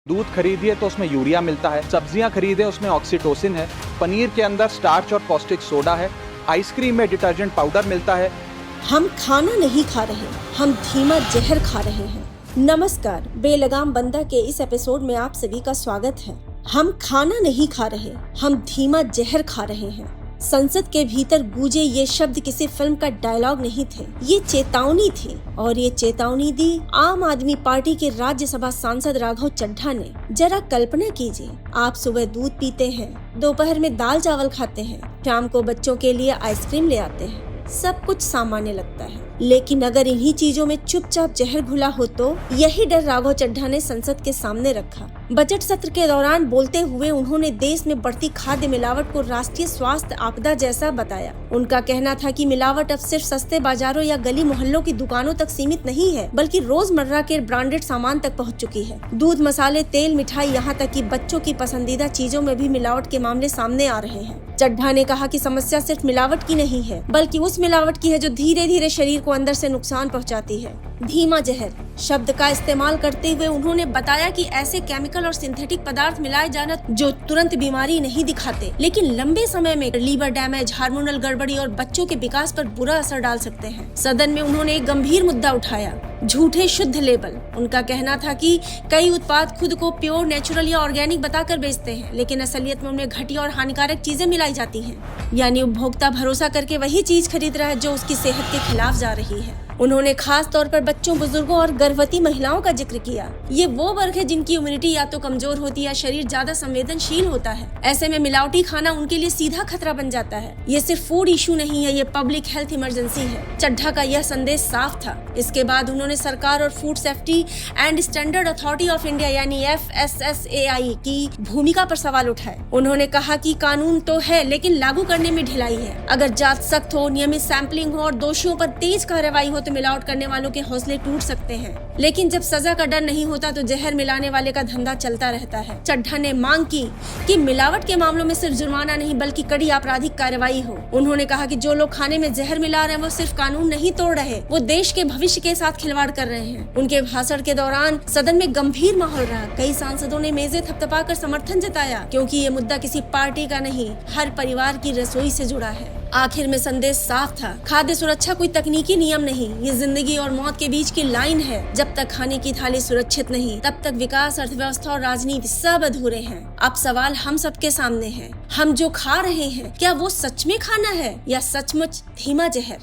दूध खरीदिए तो उसमें यूरिया मिलता है, सब्जियां खरीदे उसमें ऑक्सीटोसिन है, पनीर के अंदर स्टार्च और पौष्टिक सोडा है, आइसक्रीम में डिटर्जेंट पाउडर मिलता है। हम खाना नहीं खा रहे, हम धीमा जहर खा रहे हैं। नमस्कार, बेलगाम बंदा के इस एपिसोड में आप सभी का स्वागत है। हम खाना नहीं खा रहे, हम धीमा जहर खा रहे हैं। संसद के भीतर गूंजे ये शब्द किसी फिल्म का डायलॉग नहीं थे, ये चेतावनी थी। और ये चेतावनी दी आम आदमी पार्टी के राज्यसभा सांसद राघव चड्ढा ने। जरा कल्पना कीजिए, आप सुबह दूध पीते हैं, दोपहर में दाल चावल खाते हैं, शाम को बच्चों के लिए आइसक्रीम ले आते हैं। सब कुछ सामान्य लगता है, लेकिन अगर इन्हीं चीजों में चुपचाप जहर घुला हो तो यही डर राघव चड्ढा ने संसद के सामने रखा। बजट सत्र के दौरान बोलते हुए उन्होंने देश में बढ़ती खाद्य मिलावट को राष्ट्रीय स्वास्थ्य आपदा जैसा बताया। उनका कहना था कि मिलावट अब सिर्फ सस्ते बाजारों या गली मोहल्लों की दुकानों तक सीमित नहीं है, बल्कि रोजमर्रा के ब्रांडेड सामान तक पहुंच चुकी है। दूध, मसाले, तेल, मिठाई, यहाँ तक कि बच्चों की पसंदीदा चीजों में भी मिलावट के मामले सामने आ रहे हैं। चड्ढा ने कहा कि समस्या सिर्फ मिलावट की नहीं है, बल्कि उस मिलावट की है जो धीरे धीरे शरीर को अंदर से नुकसान पहुंचाती है। धीमा जहर शब्द का इस्तेमाल करते हुए उन्होंने बताया कि ऐसे केमिकल और सिंथेटिक पदार्थ मिलाए जाना जो तुरंत बीमारी नहीं दिखाते, लेकिन लंबे समय में लीवर डैमेज, हार्मोनल गड़बड़ी और बच्चों के विकास पर बुरा असर डाल सकते हैं। सदन में उन्होंने एक गंभीर मुद्दा उठाया, झूठे शुद्ध लेबल। उनका कहना था कि कई उत्पाद खुद को प्योर, नेचुरल या ऑर्गेनिक बताकर बेचते हैं, लेकिन असलियत में उनमें घटिया और हानिकारक चीजें मिलाई जाती हैं। यानी उपभोक्ता भरोसा करके वही चीज खरीद रहा है जो उसकी सेहत के खिलाफ जा रही है। उन्होंने खास तौर पर बच्चों, बुजुर्गों और गर्भवती महिलाओं का जिक्र किया। ये वो वर्ग है जिनकी इम्यूनिटी या तो कमजोर होती है या शरीर ज्यादा संवेदनशील होता है। ऐसे में मिलावटी खाना उनके लिए सीधा खतरा बन जाता है। ये सिर्फ फूड इशू नहीं है, ये पब्लिक हेल्थ इमरजेंसी है। चड्ढा का यह संदेश साफ था। इसके बाद उन्होंने सरकार और food safety and standard authority of India यानी FSSAI की भूमिका पर सवाल उठाए। उन्होंने कहा कि कानून तो है, लेकिन लागू करने में ढिलाई है। अगर जांच सख्त हो, नियमित सैंपलिंग हो और दोषियों पर तेज कार्रवाई हो तो मिलावट करने वालों के हौसले टूट सकते हैं। लेकिन जब सजा का डर नहीं होता तो जहर मिलाने वाले का धंधा चलता रहता है। चड्ढा ने मांग की कि मिलावट के मामलों में सिर्फ जुर्माना नहीं बल्कि कड़ी आपराधिक कार्रवाई हो। उन्होंने कहा कि जो लोग खाने में जहर मिला रहे हैं वो सिर्फ कानून नहीं तोड़ रहे, वो देश के भविष्य के साथ खिलवाड़ कर रहे हैं। उनके भाषण के दौरान सदन में गंभीर माहौल रहा। कई सांसदों ने मेजें थपथपाकर समर्थन जताया, क्योंकि ये मुद्दा किसी पार्टी का नहीं, हर परिवार की रसोई से जुड़ा है। आखिर में संदेश साफ था, खाद्य सुरक्षा कोई तकनीकी नियम नहीं, ये जिंदगी और मौत के बीच की लाइन है। जब तक खाने की थाली सुरक्षित नहीं, तब तक विकास, अर्थव्यवस्था और राजनीति सब अधूरे हैं। अब सवाल हम सबके सामने है, हम जो खा रहे हैं क्या वो सच में खाना है या सचमुच धीमा जहर?